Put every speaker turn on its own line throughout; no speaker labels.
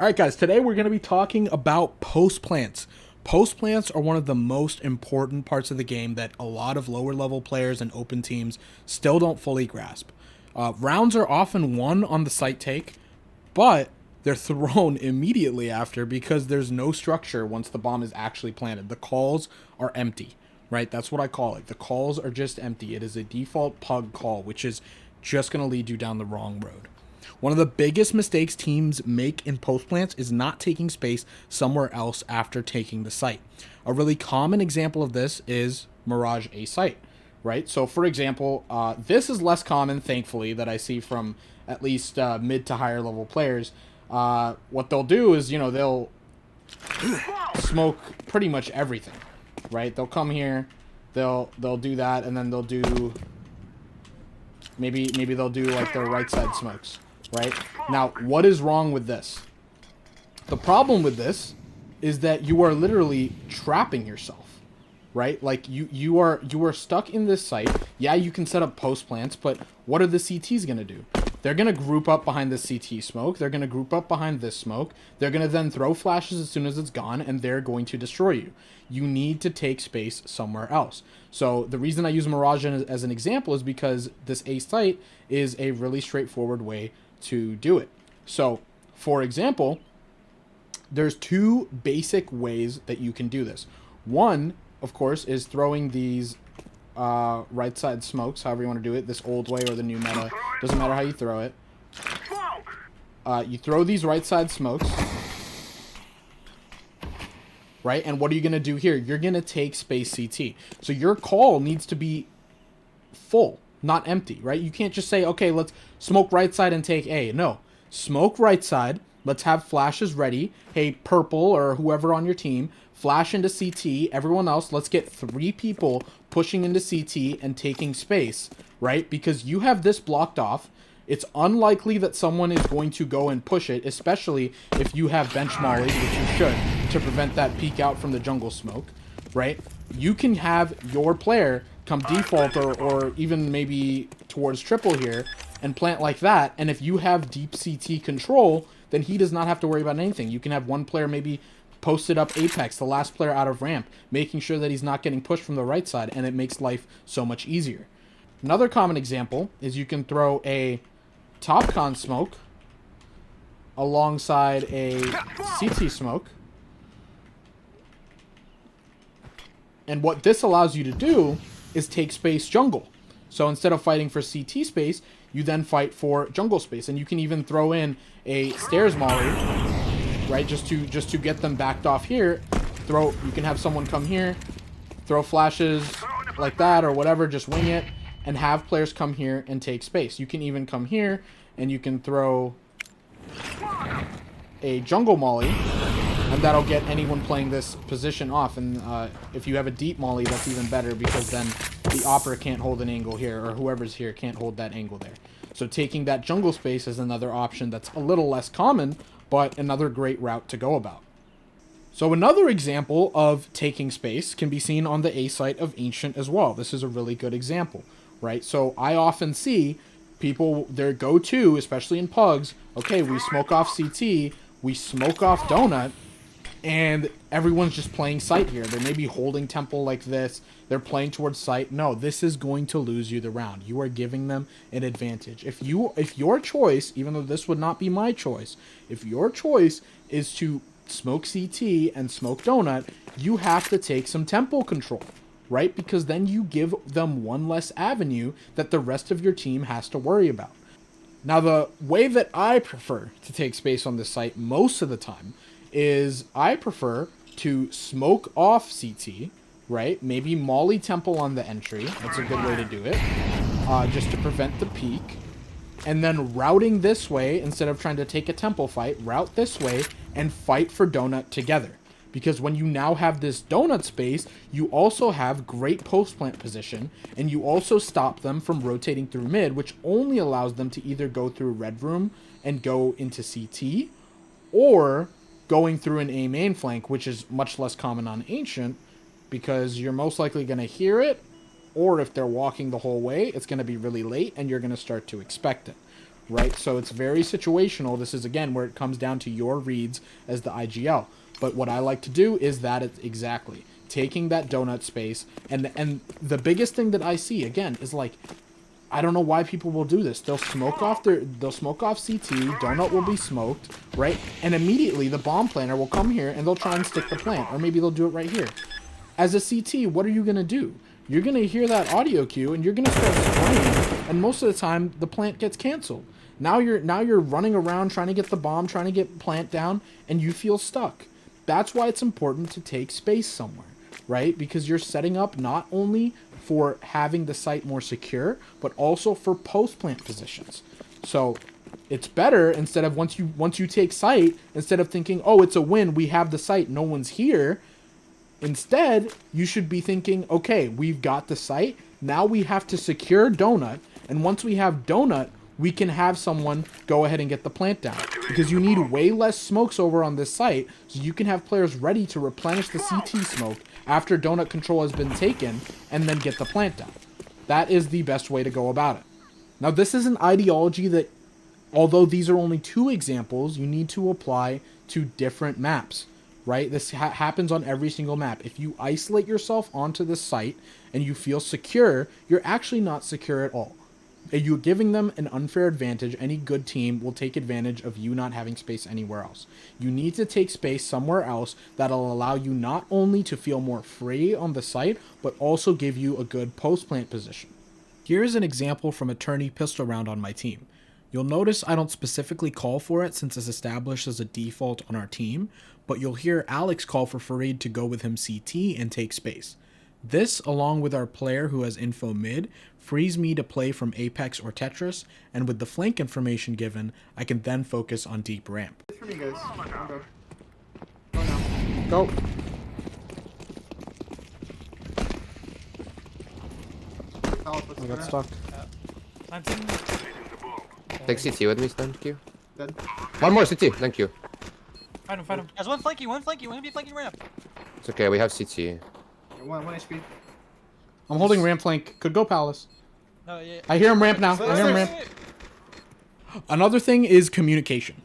All right, guys, today we're going to be talking about post plants. Post plants are one of the most important parts of the game that a lot of lower level players and open teams still don't fully grasp. Rounds are often won on the site take, but they're thrown immediately after because there's no structure once the bomb is actually planted. The calls are empty, right? That's what I call it. The calls are just empty. It is a default pug call, which is just going to lead you down the wrong road. One of the biggest mistakes teams make in post plants is not taking space somewhere else after taking the site. A really common example of this is Mirage A site, right? So for example, this is less common, thankfully, that I see from at least mid to higher level players. What they'll do is, they'll smoke pretty much everything, right? They'll come here, they'll do that, and then they'll do, maybe they'll do like their right side smokes. Right? Now, what is wrong with this? The problem with this is that you are literally trapping yourself, right? Like you are stuck in this site. Yeah, you can set up post plants, but what are the CTs going to do? They're going to group up behind the CT smoke. They're going to group up behind this smoke. They're going to then throw flashes as soon as it's gone, and they're going to destroy you. You need to take space somewhere else. So the reason I use Mirage as an example is because this A site is a really straightforward way to do it. So, for example, there's two basic ways that you can do this. One, of course, is throwing these right side smokes, however you want to do it, this old way or the new meta, doesn't matter how you throw it. You throw these right side smokes, right? And what are you going to do here? You're going to take space CT. So your call needs to be full, not empty, right? You can't just say, okay, let's smoke right side and take A. No, smoke right side. Let's have flashes ready. Hey, purple or whoever on your team, flash into CT. Everyone else, let's get 3 people pushing into CT and taking space, right? Because you have this blocked off. It's unlikely that someone is going to go and push it, especially if you have bench mollies, which you should, to prevent that peek out from the jungle smoke, right? You can have your player come default or even maybe towards triple here and plant like that, and if you have deep CT control, then he does not have to worry about anything. You can have one player maybe posted up Apex, the last player out of ramp, making sure that he's not getting pushed from the right side, and it makes life so much easier. Another common example is you can throw a top con smoke alongside a CT smoke. And what this allows you to do is take space jungle. So instead of fighting for CT space, you then fight for jungle space. And you can even throw in a stairs molly, right? Just to get them backed off here. You can have someone come here, throw flashes like that or whatever, just wing it, and have players come here and take space. You can even come here and you can throw a jungle molly, and that'll get anyone playing this position off. And if you have a deep molly, that's even better, because then the opera can't hold an angle here, or whoever's here can't hold that angle there. So taking that jungle space is another option that's a little less common, but another great route to go about. So another example of taking space can be seen on the A site of Ancient as well. This is a really good example, right? So I often see people, their go-to, especially in pugs, okay, we smoke off CT, we smoke off donut, and everyone's just playing site here. They may be holding temple like this. They're playing towards site. No, this is going to lose you the round. You are giving them an advantage. If your choice, even though this would not be my choice, if your choice is to smoke CT and smoke donut, you have to take some tempo control, right? Because then you give them one less avenue that the rest of your team has to worry about. Now, the way that I prefer to take space on this site most of the time is I prefer to smoke off CT, right? Maybe molly temple on the entry. That's a good way to do it, just to prevent the peek. And then routing this way, instead of trying to take a temple fight, route this way and fight for donut together. Because when you now have this donut space, you also have great post plant position, and you also stop them from rotating through mid, which only allows them to either go through red room and go into CT, or going through an A main flank, which is much less common on Ancient, because you're most likely going to hear it, or if they're walking the whole way, it's going to be really late and you're going to start to expect it, right? So it's very situational. This is, again, where it comes down to your reads as the IGL. But what I like to do is that it's exactly taking that donut space. And the biggest thing that I see, again, is like, I don't know why people will do this. They'll smoke off CT, donut will be smoked, right? And immediately the bomb planner will come here and they'll try and stick the plant. Or maybe they'll do it right here. As a CT, what are you going to do? You're going to hear that audio cue and you're going to start spraying. And most of the time, the plant gets canceled. Now you're running around trying to get the bomb, trying to get plant down, and you feel stuck. That's why it's important to take space somewhere, right? Because you're setting up not only for having the site more secure, but also for post-plant positions. So it's better, instead of once you take site, instead of thinking, oh, it's a win, we have the site, no one's here. Instead, you should be thinking, okay, we've got the site, now we have to secure donut, and once we have donut, we can have someone go ahead and get the plant down. Because you need way less smokes over on this site, so you can have players ready to replenish the CT smoke after donut control has been taken, and then get the plant down. That is the best way to go about it. Now, this is an ideology that, although these are only 2 examples, you need to apply to different maps, right? This happens on every single map. If you isolate yourself onto this site and you feel secure, you're actually not secure at all. You're giving them an unfair advantage. Any good team will take advantage of you not having space anywhere else. You need to take space somewhere else that'll allow you not only to feel more free on the site, but also give you a good post-plant position. Here's an example from a tourney pistol round on my team. You'll notice I don't specifically call for it since it's established as a default on our team, but you'll hear Alex call for Fareed to go with him CT and take space. This, along with our player who has info mid, frees me to play from Apex or Tetris, and with the flank information given, I can then focus on deep ramp.
It's for me, guys.
Go. I got stuck.
Take CT with me, thank you.
Dead.
One more CT, thank you.
Fight him. There's one flanking, one be flanking ramp.
It's okay, we have CT.
One HP.
I'm holding ramp flank. Could go Palace.
No, yeah.
I hear him ramp now. I hear him ramp. Another thing is communication.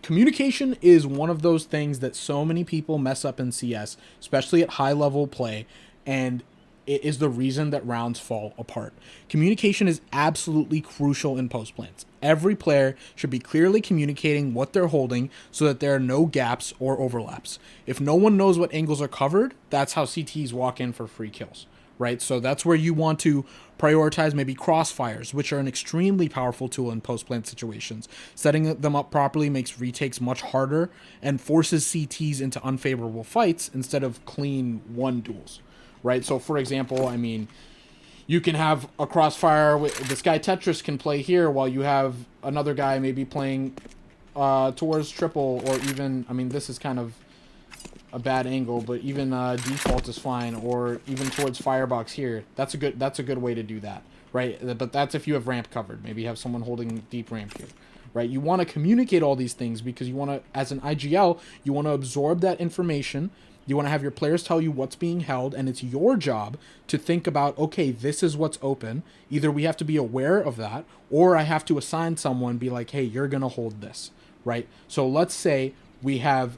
Communication is one of those things that so many people mess up in CS, especially at high level play, and it is the reason that rounds fall apart. Communication is absolutely crucial in post plants. Every player should be clearly communicating what they're holding so that there are no gaps or overlaps. If no one knows what angles are covered, that's how CTs walk in for free kills, right? So that's where you want to prioritize maybe crossfires, which are an extremely powerful tool in post-plant situations. Setting them up properly makes retakes much harder and forces CTs into unfavorable fights instead of clean one duels, right? So for example, I mean, you can have a crossfire with this guy Tetris can play here while you have another guy maybe playing towards triple, or even, I mean, this is kind of a bad angle, but even default is fine, or even towards firebox here. That's a good way to do that, right? But that's if you have ramp covered. Maybe you have someone holding deep ramp here, right? You want to communicate all these things because you want to, as an IGL, you want to absorb that information. You want to have your players tell you what's being held, and it's your job to think about, okay, this is what's open. Either we have to be aware of that, or I have to assign someone, be like, hey, you're going to hold this, right? So let's say we have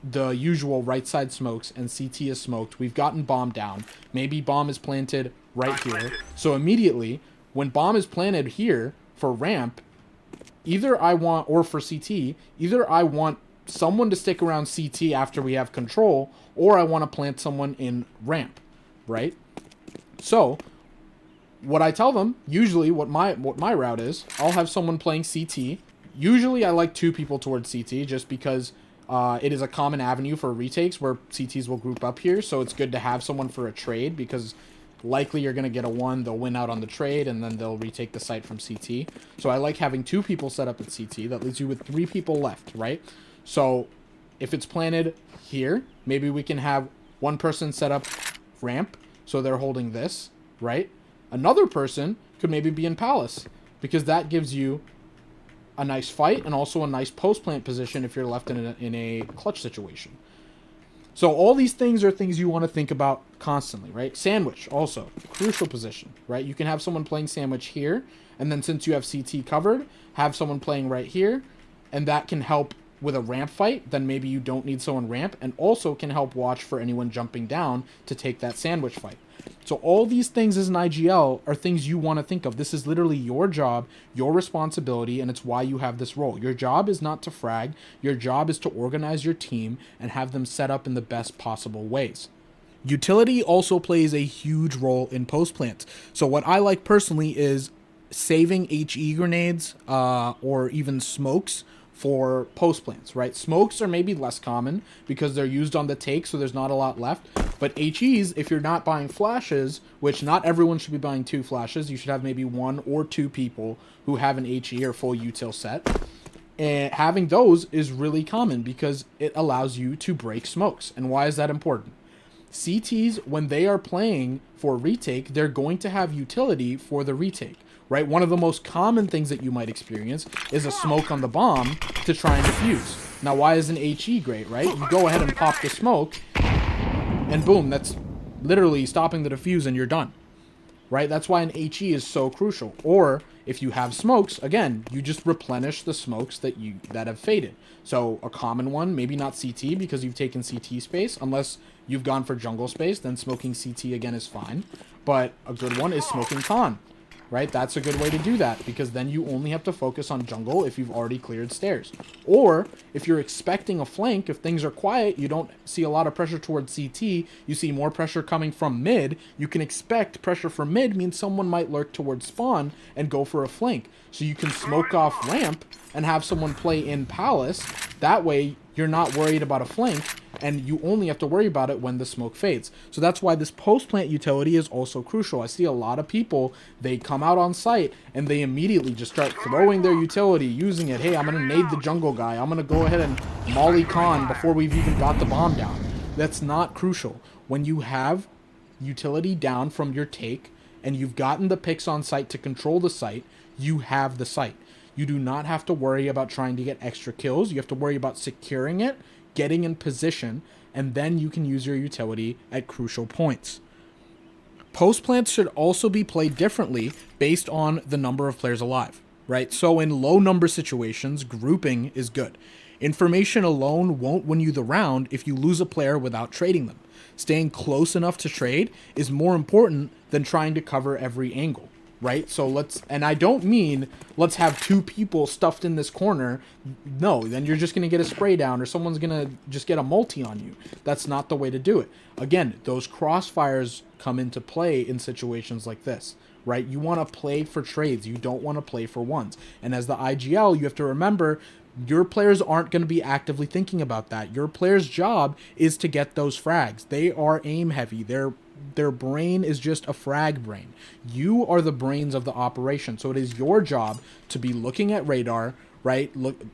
the usual right side smokes and CT is smoked. We've gotten bomb down. Maybe bomb is planted right here. So immediately, when bomb is planted here for ramp, either I want, or for CT, either I want someone to stick around CT after we have control, or I want to plant someone in ramp, right? So what I tell them, usually what my route is, I'll have someone playing CT. Usually I like 2 people towards CT just because it is a common avenue for retakes where CTs will group up here. So it's good to have someone for a trade because likely you're going to get a 1, they'll win out on the trade, and then they'll retake the site from CT. So I like having 2 people set up at CT. That leaves you with 3 people left, right? So if it's planted here, maybe we can have one person set up ramp, so they're holding this, right? Another person could maybe be in Palace, because that gives you a nice fight and also a nice post-plant position if you're left in a clutch situation. So all these things are things you want to think about constantly, right? Sandwich, also, crucial position, right? You can have someone playing sandwich here, and then since you have CT covered, have someone playing right here, and that can help with a ramp fight. Then maybe you don't need someone ramp, and also can help watch for anyone jumping down to take that sandwich fight. So all these things as an IGL are things you want to think of. This is literally your job, your responsibility, and it's why you have this role. Your job is not to frag. Your job is to organize your team and have them set up in the best possible ways. Utility also plays a huge role in post plants. So what I like personally is saving HE grenades or even smokes for post plants, right? Smokes are maybe less common because they're used on the take, so there's not a lot left. But HEs, if you're not buying flashes, which not everyone should be buying 2 flashes, you should have maybe 1 or 2 people who have an HE or full util set. And having those is really common because it allows you to break smokes. And why is that important? CTs, when they are playing for retake, they're going to have utility for the retake, right? One of the most common things that you might experience is a smoke on the bomb to try and defuse. Now, why is an HE great, right? You go ahead and pop the smoke, and boom, that's literally stopping the defuse and you're done, right? That's why an HE is so crucial. Or if you have smokes, again, you just replenish the smokes that have faded. So a common one, maybe not CT because you've taken CT space, unless you've gone for jungle space, then smoking CT again is fine. But a good one is smoking con, right? That's a good way to do that because then you only have to focus on jungle if you've already cleared stairs. Or if you're expecting a flank, if things are quiet, you don't see a lot of pressure towards CT, you see more pressure coming from mid, you can expect pressure from mid means someone might lurk towards spawn and go for a flank. So you can smoke off ramp and have someone play in palace. That way you're not worried about a flank, and you only have to worry about it when the smoke fades. So that's why this post-plant utility is also crucial. I see a lot of people, they come out on site, and they immediately just start throwing their utility, using it. Hey, I'm going to nade the jungle guy. I'm going to go ahead and molly con before we've even got the bomb down. That's not crucial. When you have utility down from your take, and you've gotten the picks on site to control the site, you have the site. You do not have to worry about trying to get extra kills. You have to worry about securing it, getting in position, and then you can use your utility at crucial points. Post plants should also be played differently based on the number of players alive, right? So in low number situations, grouping is good. Information alone won't win you the round if you lose a player without trading them. Staying close enough to trade is more important than trying to cover every angle. Right? So and I don't mean let's have 2 people stuffed in this corner. No, then you're just going to get a spray down or someone's going to just get a multi on you. That's not the way to do it. Again, those crossfires come into play in situations like this, right? You want to play for trades. You don't want to play for ones. And as the IGL, you have to remember your players aren't going to be actively thinking about that. Your player's job is to get those frags. They are aim heavy. Their brain is just a frag brain. You are the brains of the operation. So it is your job to be looking at radar, right?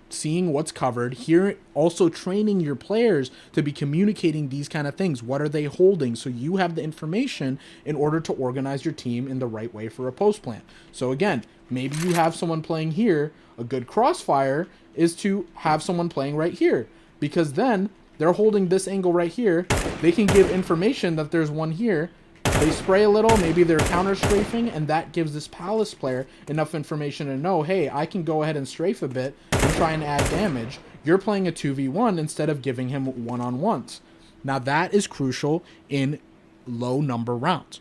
Seeing what's covered here, also training your players to be communicating these kind of things. What are they holding? So you have the information in order to organize your team in the right way for a post plant. So again, maybe you have someone playing here. A good crossfire is to have someone playing right here, because then they're holding this angle right here. They can give information that there's one here. They spray a little, maybe they're counter strafing, and that gives this palace player enough information to know, hey, I can go ahead and strafe a bit and try and add damage. You're playing a 2v1 instead of giving him one-on-ones. Now that is crucial in low number rounds.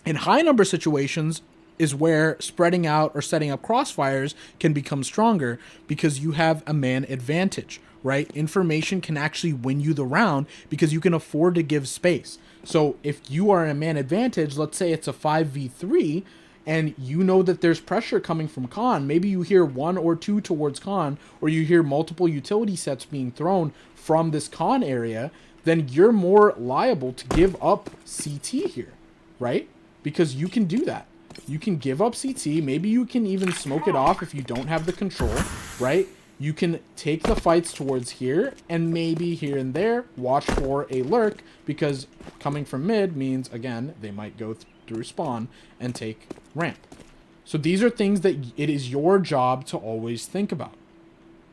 In high number situations is where spreading out or setting up crossfires can become stronger because you have a man advantage, right? Information can actually win you the round because you can afford to give space. So if you are in a man advantage, let's say it's a 5v3, and you know that there's pressure coming from Khan, maybe you hear 1 or 2 towards Khan, or you hear multiple utility sets being thrown from this Khan area, then you're more liable to give up CT here, right? Because you can do that. You can give up CT, maybe you can even smoke it off if you don't have the control, right? You can take the fights towards here, and maybe here and there, watch for a lurk, because coming from mid means, again, they might go through spawn and take ramp. So these are things that it is your job to always think about.